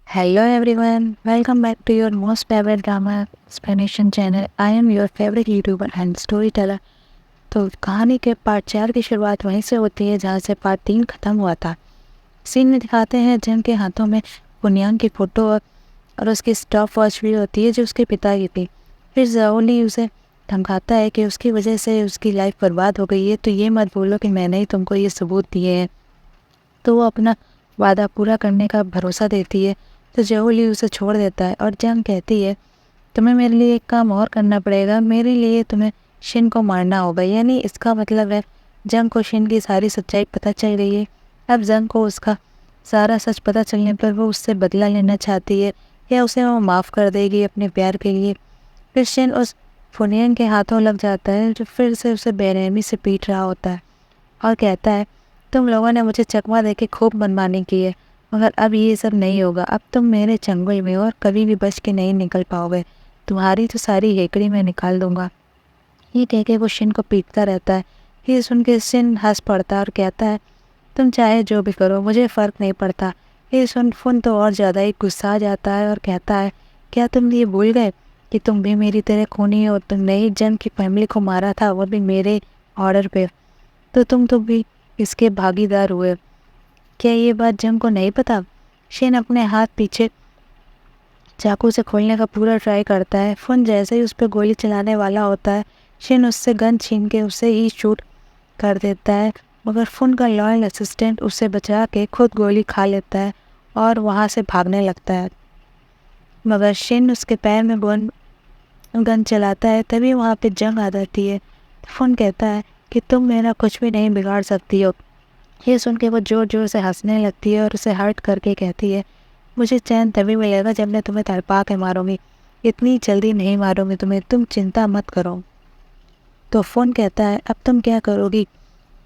Hello everyone, welcome back to your most favorite drama explanation channel. I am your favorite YouTuber and storyteller. तो कहानी के part 4 की शुरुआत वहीं से होती है जहाँ से पार्ट 3 ख़त्म हुआ था। सीन में दिखाते हैं जिन के हाथों में पुनियांग की फ़ोटो और उसकी स्टॉप वॉच भी होती है जो उसके पिता की थी। फिर जाओली उसे धमकाता है कि उसकी वजह से उसकी लाइफ बर्बाद हो गई है, तो ये मत बोलो कि मैंने ही तुमको ये सबूत दिए हैं। तो वो अपना वादा पूरा करने का भरोसा देती है, तो जहोली उसे छोड़ देता है और जंग कहती है तुम्हें मेरे लिए एक काम और करना पड़ेगा, मेरे लिए तुम्हें शिन को मारना होगा। यानी इसका मतलब है जंग को शिन की सारी सच्चाई पता चल गई है। अब जंग को उसका सारा सच पता चलने पर वो उससे बदला लेना चाहती है या उसे वो माफ़ कर देगी अपने प्यार के लिए। फिर शिन उस फुनियन के हाथों लग जाता है जो फिर से उसे बेरहमी से पीट रहा होता है और कहता है तुम लोगों ने मुझे चकमा देके खूब मनमानी की है, मगर अब ये सब नहीं होगा। अब तुम मेरे चंगुल में और कभी भी बच के नहीं निकल पाओगे। तुम्हारी तो सारी हेकड़ी मैं निकाल दूंगा। ये कह के वो शिन को पीटता रहता है। ये सुन के शिन हंस पड़ता है और कहता है तुम चाहे जो भी करो, मुझे फ़र्क नहीं पड़ता। ये सुन फुन तो और ज़्यादा ही गुस्सा आ जाता है और कहता है क्या तुम ये भूल गए कि तुम भी मेरी तरह खूनी हो? तुमने ही जन की फैमिली को मारा था, वो भी मेरे ऑर्डर पे। तो तुम तो भी इसके भागीदार हुए। क्या ये बात जंग को नहीं पता? शेन अपने हाथ पीछे चाकू से खोलने का पूरा ट्राई करता है। फुन जैसे ही उस पर गोली चलाने वाला होता है, शेन उससे गन छीन के उसे ही शूट कर देता है, मगर फुन का लॉयल असिस्टेंट उसे बचा के खुद गोली खा लेता है और वहाँ से भागने लगता है। मगर शेन उसके पैर में गन चलाता है, तभी वहाँ पे जंग आ जाती है। फुन कहता है कि तुम मेरा कुछ भी नहीं बिगाड़ सकती हो। ये सुन के वो ज़ोर ज़ोर से हंसने लगती है और उसे हर्ट करके कहती है मुझे चैन तभी मिलेगा जब मैं तुम्हें तड़पा के मारूंगी। इतनी जल्दी नहीं मारूंगी तुम्हें, तुम चिंता मत करो। तो फ़ोन कहता है अब तुम क्या करोगी?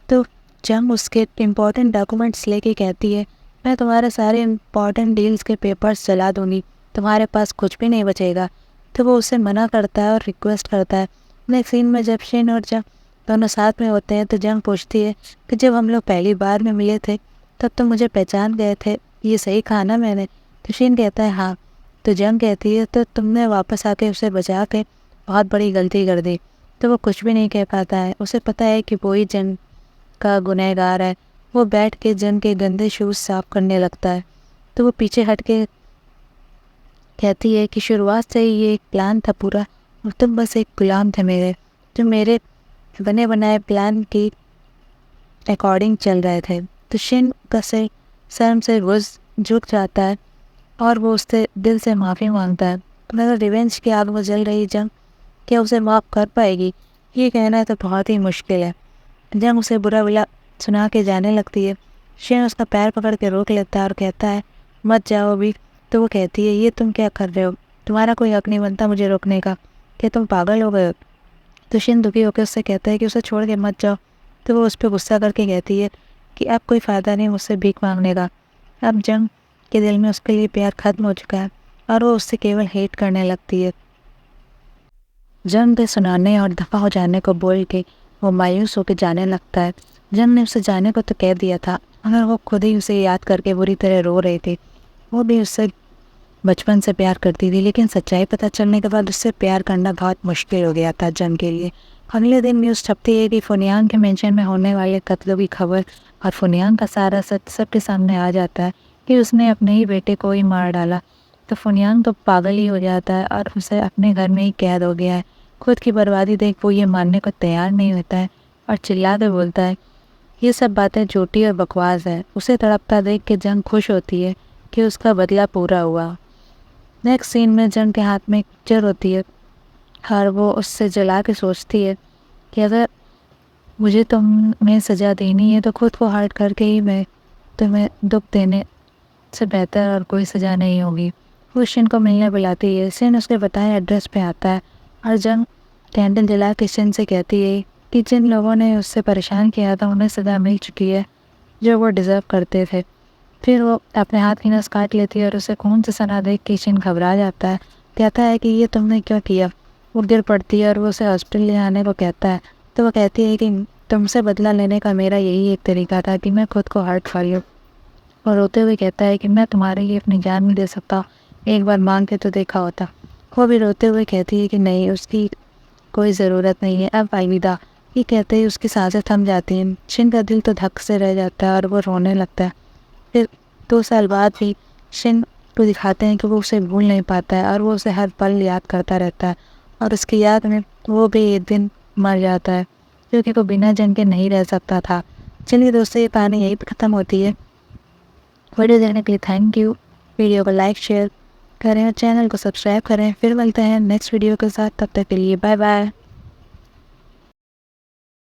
तो जंग उसके इम्पोर्टेंट डॉक्यूमेंट्स लेके कहती है मैं तुम्हारे सारे इम्पोर्टेंट डील्स के पेपर्स जला दूंगी, तुम्हारे पास कुछ भी नहीं बचेगा। तो वो उससे मना करता है और रिक्वेस्ट करता है। नेक्स्ट सीन में जब शेन और जंग दोनों साथ में होते हैं तो जंग पूछती है कि जब हम लोग पहली बार में मिले थे तब तुम मुझे पहचान गए थे, ये सही कहा ना मैंने? तो शेन कहता है हाँ। तो जंग कहती है तो तुमने वापस आके उसे बचा के बहुत बड़ी गलती कर दी। तो वो कुछ भी नहीं कह पाता है। उसे पता है कि वो ही जंग का गुनहगार है। वो बैठ के जंग के गंदे शूज़ साफ करने लगता है। तो वो पीछे हट के कहती है कि शुरुआत से ही ये एक प्लान था पूरा और तुम बस एक गुलाम थे मेरे, जो मेरे बने बनाए प्लान की अकॉर्डिंग चल रहे थे। तो शिन का सिर शर्म से रोज़ झुक जाता है और वो उससे दिल से माफ़ी मांगता है, मगर रिवेंज की आग में जल रही जंग क्या उसे माफ़ कर पाएगी? ये कहना तो बहुत ही मुश्किल है। जंग उसे बुरा भला सुना के जाने लगती है। शेन उसका पैर पकड़ के रोक लेता है और कहता है मत जाओ अभी। तो वो कहती है ये तुम क्या कर रहे हो? तुम्हारा कोई हक नहीं बनता मुझे रोकने का। क्या तुम पागल हो गए हो? तो शेन दुखी होकर उससे कहता है कि उसे छोड़ के मत जाओ। तो वो उस पर गुस्सा करके कहती है कि अब कोई फ़ायदा नहीं मुझसे भीख मांगने का। अब जंग के दिल में उसके लिए प्यार खत्म हो चुका है और वो उससे केवल हेट करने लगती है। जंग के सुनाने और दफ़ा हो जाने को बोल के वो मायूस होकर जाने लगता है। जंग ने उसे जाने को तो कह दिया था, मगर वो खुद ही उसे याद करके बुरी तरह रो रही थी। वो भी उससे बचपन से प्यार करती थी, लेकिन सच्चाई पता चलने के बाद उससे प्यार करना बहुत मुश्किल हो गया था जंग के लिए। अगले दिन न्यूज़ छपती है कि फुनियांग के मेंशन में होने वाले कत्ल की खबर और फुनियांग का सारा सच सबके सामने आ जाता है कि उसने अपने ही बेटे को ही मार डाला। तो फुनियांग तो पागल ही हो जाता है और उसे अपने घर में ही कैद हो गया है। खुद की बर्बादी देख वो ये मानने को तैयार नहीं होता है और चिल्ला कर बोलता है ये सब बातें झूठी और बकवास है। उसे तड़पता देख के जंग खुश होती है कि उसका बदला पूरा हुआ। नेक्स्ट सीन में जंग के हाथ में एक पिक्चर होती है और वो उससे जला के सोचती है कि अगर मुझे तुम्हें सज़ा देनी है तो खुद को हर्ट करके ही मैं तुम्हें दुख देने से बेहतर और कोई सज़ा नहीं होगी। वो शिन को मिलने बुलाती है। शिन उसके बताए एड्रेस पे आता है और जंग कैंडल जला के शिन से कहती है कि जिन लोगों ने उससे परेशान किया था उन्हें सज़ा मिल चुकी है जो वो डिज़र्व करते थे। फिर वो अपने हाथ की नस काट लेती है और उसे खून से सना देख के शिन घबरा जाता है। कहता है कि ये तुमने क्यों किया? वो गिर पड़ती है और वो उसे हॉस्पिटल ले आने को कहता है। तो वो कहती है कि तुमसे बदला लेने का मेरा यही एक तरीका था कि मैं खुद को हर्ट कर लूँ। और रोते हुए कहता है कि मैं तुम्हारे लिए अपनी जान नहीं दे सकता, एक बार मांग के तो देखा होता। वो भी रोते हुए कहती है कि नहीं, उसकी कोई ज़रूरत नहीं है, अब अलविदा। ये कहते ही उसकी सांसें थम जाती हैं। शिन का दिल तो धक से रह जाता है और वो रोने लगता है। फिर 2 साल बाद भी शिन को दिखाते हैं कि वो उसे भूल नहीं पाता है और वो उसे हर पल याद करता रहता है, और उसकी याद में वो भी एक दिन मर जाता है, क्योंकि वो बिना जंग के नहीं रह सकता था। चलिए दोस्तों, ये कहानी यहीं पर ख़त्म होती है। वीडियो देखने के लिए थैंक यू। वीडियो को लाइक शेयर करें और चैनल को सब्सक्राइब करें। फिर मिलते हैं नेक्स्ट वीडियो के साथ, तब तक के लिए बाय बाय।